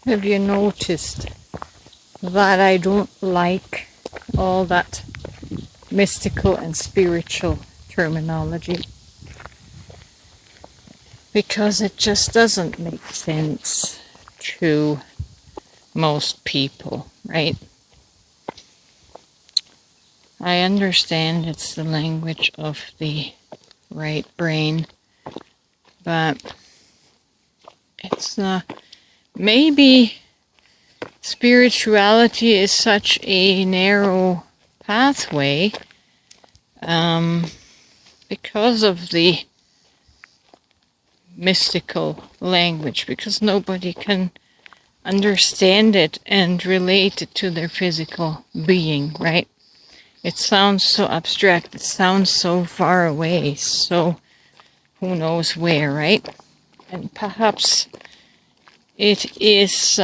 Have you noticed that I don't like all that mystical and spiritual terminology? Because it just doesn't make sense to most people, right? I understand it's the language of the right brain, but it's maybe spirituality is such a narrow pathway because of the mystical language, because nobody can understand it and relate it to their physical being, right? It sounds so abstract, it sounds so far away, so who knows where, right? And perhaps it is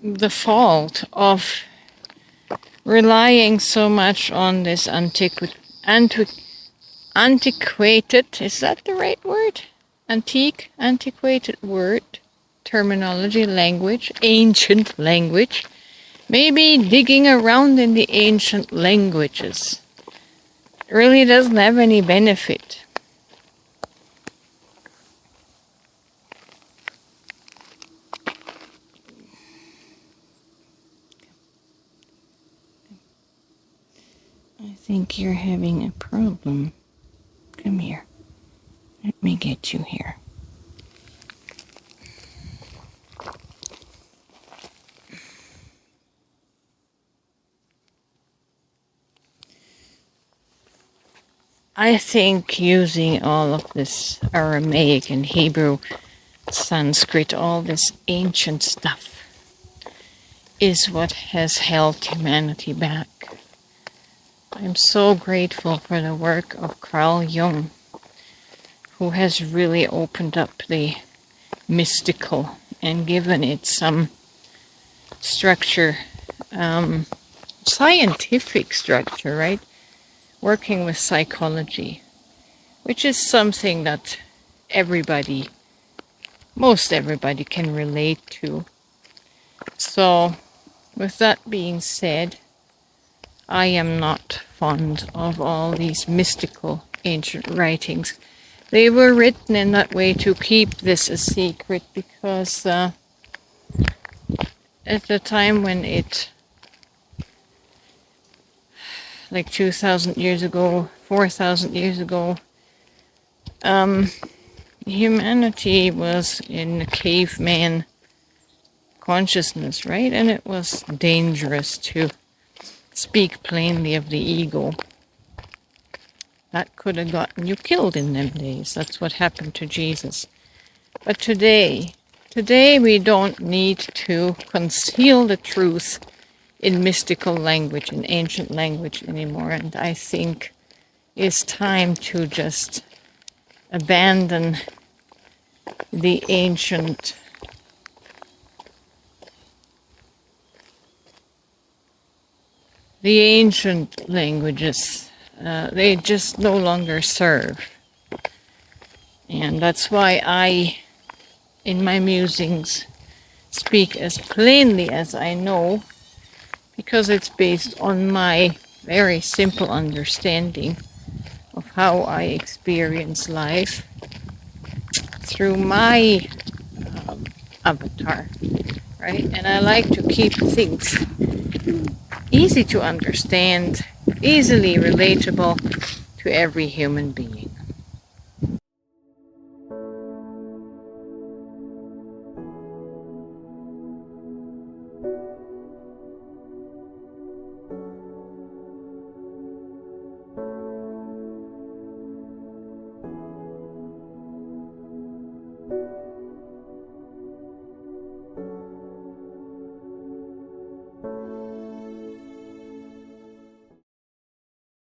the fault of relying so much on this antiquated, is that the right word? Antiquated word, terminology, language, ancient language. Maybe digging around in the ancient languages really doesn't have any benefit. I think you're having a problem. Come here. Let me get you here. I think using all of this Aramaic and Hebrew, Sanskrit, all this ancient stuff is what has held humanity back. I'm so grateful for the work of Carl Jung, who has really opened up the mystical and given it some structure, scientific structure, right? Working with psychology, which is something that most everybody can relate to. So, with that being said, I am not fond of all these mystical ancient writings. They were written in that way to keep this a secret, because at the time when it, like 2,000 years ago, 4,000 years ago, humanity was in a caveman consciousness, right? And it was dangerous to speak plainly of the ego. That could have gotten you killed in them days. That's what happened to Jesus. But today we don't need to conceal the truth in mystical language, in ancient language anymore. And I think it's time to just abandon the ancient languages. They just no longer serve. And that's why I, in my musings, speak as plainly as I know, because it's based on my very simple understanding of how I experience life through my avatar, right? And I like to keep things easy to understand, easily relatable to every human being.